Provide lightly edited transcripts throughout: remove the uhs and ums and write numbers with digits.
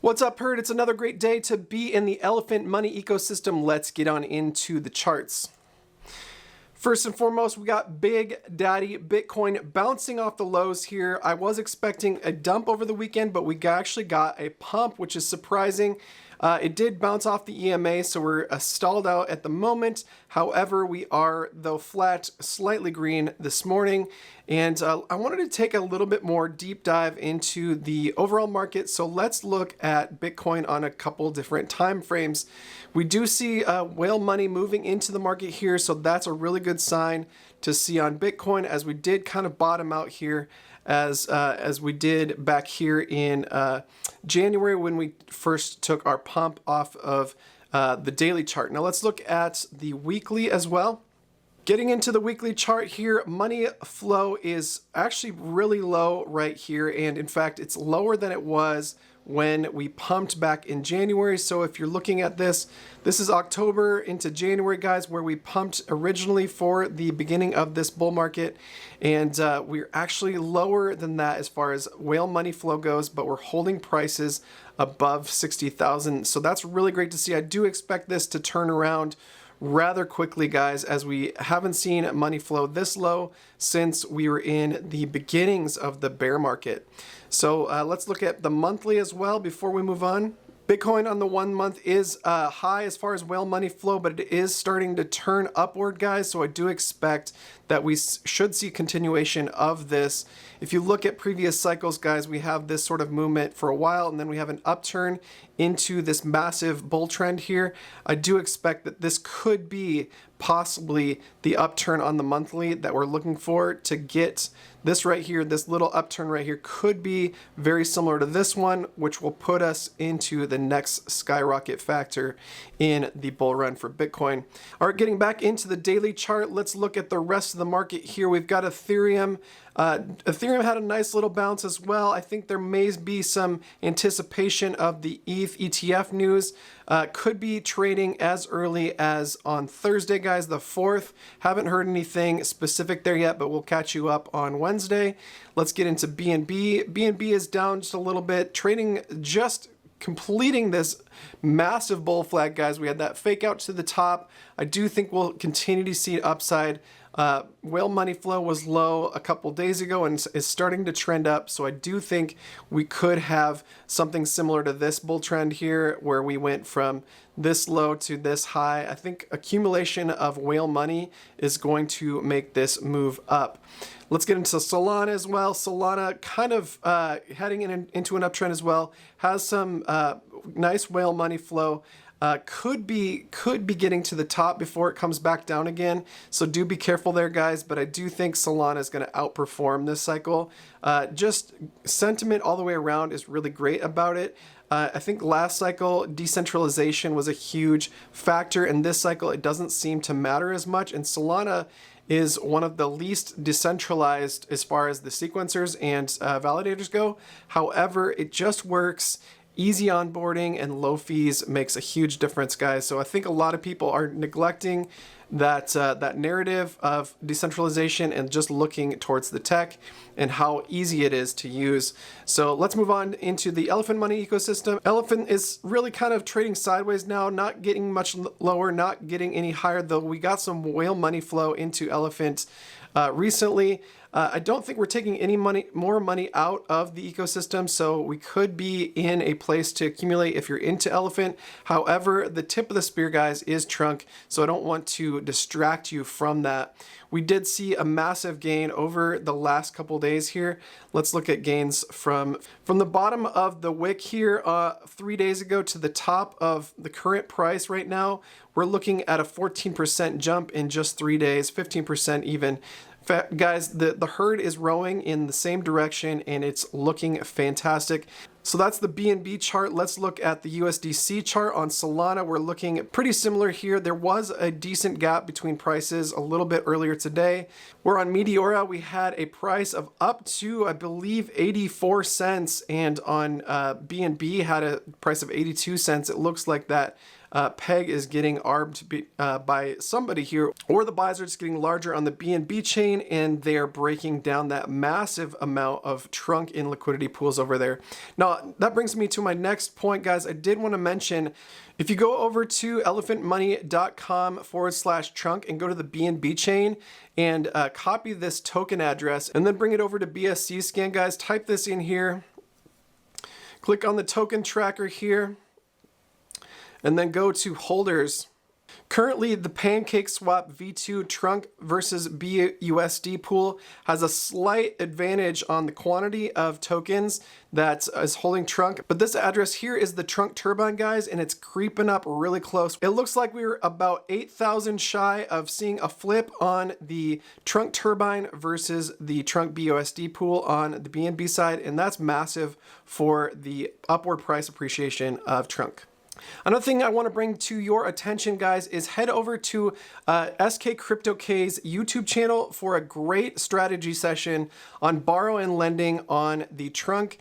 What's up, Herd? It's another great day to be in the elephant money ecosystem. Let's get on into the charts. First and foremost, we got Big Daddy Bitcoin bouncing off the lows here. I was expecting a dump over the weekend, but we actually got a pump, which is surprising. It did bounce off the EMA, so we're stalled out at the moment. However, we are, though flat, slightly green this morning. And I wanted to take a little bit more deep dive into the overall market. So let's look at Bitcoin on a couple different time frames. We do see whale money moving into the market here, so that's a really good sign to see on Bitcoin, as we did kind of bottom out here as we did back here in January when we first took our pump off of the daily chart. Now let's look at the weekly as well. Getting into the weekly chart here, money flow is actually really low right here, and in fact it's lower than it was when we pumped back in January. So if you're looking at this is October into January, guys, where we pumped originally for the beginning of this bull market, and we're actually lower than that as far as whale money flow goes, but we're holding prices above 60,000. So that's really great to see. I do expect this to turn around rather quickly, guys, as we haven't seen money flow this low since we were in the beginnings of the bear market. So let's look at the monthly as well before we move on. Bitcoin on the 1 month is high as far as whale money flow, but it is starting to turn upward, guys. So I do expect that we should see continuation of this. If you look at previous cycles, guys, we have this sort of movement for a while, and then we have an upturn into this massive bull trend here. I do expect that this could be possibly the upturn on the monthly that we're looking for to get this right here. This little upturn right here could be very similar to this one, which will put us into the next skyrocket factor in the bull run for Bitcoin. All right, getting back into the daily chart, let's look at the rest of the market here. We've got Ethereum. Ethereum had a nice little bounce as well. I think there may be some anticipation of the ETH ETF news. Could be trading as early as on Thursday, guys, the 4th. Haven't heard anything specific there yet, but we'll catch you up on Wednesday. Let's get into BNB. BNB is down just a little bit, trading just completing this massive bull flag, guys. We had that fake out to the top. I do think we'll continue to see upside. Whale money flow was low a couple days ago and is starting to trend up, so I do think we could have something similar to this bull trend here, where we went from this low to this high. I think accumulation of whale money is going to make this move up. Let's get into Solana as well. Solana kind of heading into an uptrend as well. Has some nice whale money flow. Could be getting to the top before it comes back down again. So do be careful there, guys. But I do think Solana is going to outperform this cycle. Just sentiment all the way around is really great about it. I think last cycle decentralization was a huge factor. In this cycle, it doesn't seem to matter as much. And Solana is one of the least decentralized as far as the sequencers and validators go. However, it just works. Easy onboarding and low fees makes a huge difference, guys. So I think a lot of people are neglecting that narrative of decentralization and just looking towards the tech and how easy it is to use. So let's move on into the elephant money ecosystem. Elephant is really kind of trading sideways now, not getting much lower, not getting any higher, though we got some whale money flow into elephant recently. I don't think we're taking any more money out of the ecosystem, so we could be in a place to accumulate if you're into elephant. However, the tip of the spear, guys, is trunk, so I don't want to distract you from that. We did see a massive gain over the last couple days here. Let's look at gains from the bottom of the wick here 3 days ago to the top of the current price right now. We're looking at a 14% jump in just 3 days, 15% even. Guys, the herd is rowing in the same direction and it's looking fantastic. So that's the BNB chart. Let's look at the USDC chart on Salana. We're looking pretty similar here. There was a decent gap between prices a little bit earlier today. We're on Meteora. We had a price of up to, I believe, 84 cents, and on BNB had a price of 82 cents. It looks like that peg is getting armed by somebody here, or the buys are just getting larger on the BNB chain and they're breaking down that massive amount of trunk in liquidity pools over there. Now, that brings me to my next point, guys. I did want to mention, if you go over to elephantmoney.com/trunk and go to the BNB chain and copy this token address and then bring it over to BSC scan, guys, type this in here, click on the token tracker here, and then go to holders. Currently, the PancakeSwap V2 Trunk versus BUSD pool has a slight advantage on the quantity of tokens that is holding Trunk, but this address here is the Trunk Turbine, guys, and it's creeping up really close. It looks like we were about 8,000 shy of seeing a flip on the Trunk Turbine versus the Trunk BUSD pool on the BNB side, and that's massive for the upward price appreciation of Trunk. Another thing I want to bring to your attention, guys, is head over to SK Crypto K's YouTube channel for a great strategy session on borrow and lending on the Trunk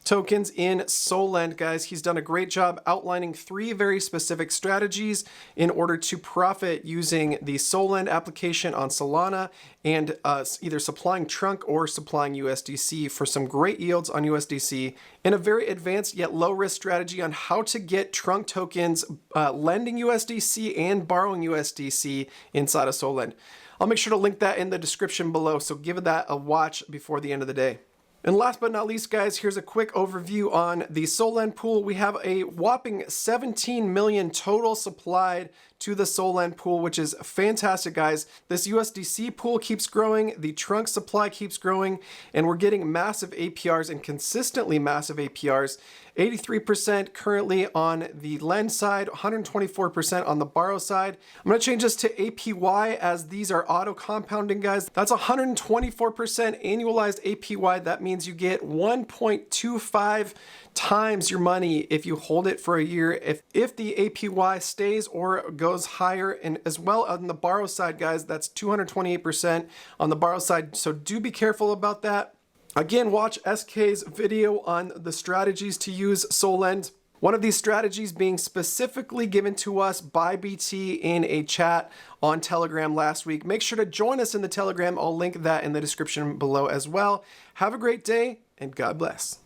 tokens in Solend, guys. He's done a great job outlining 3 very specific strategies in order to profit using the Solend application on Salana and either supplying Trunk or supplying USDC for some great yields on USDC, and a very advanced yet low risk strategy on how to get Trunk tokens lending USDC and borrowing USDC inside of Solend. I'll make sure to link that in the description below, so give that a watch before the end of the day. And last but not least, guys, here's a quick overview on the Solend pool. We have a whopping 17 million total supplied to the Solend pool, which is fantastic, guys. This USDC pool keeps growing, the Trunk supply keeps growing, and we're getting massive APRs and consistently massive APRs. 83% currently on the lend side, 124% on the borrow side. I'm gonna change this to APY as these are auto compounding, guys. That's 124% annualized APY. That means you get 1.25 times your money if you hold it for a year, if the APY stays or goes higher. And as well on the borrow side, guys, that's 228% on the borrow side. So do be careful about that. Again, watch SK's video on the strategies to use Solend. One of these strategies being specifically given to us by BT in a chat on Telegram last week. Make sure to join us in the Telegram. I'll link that in the description below as well. Have a great day and God bless.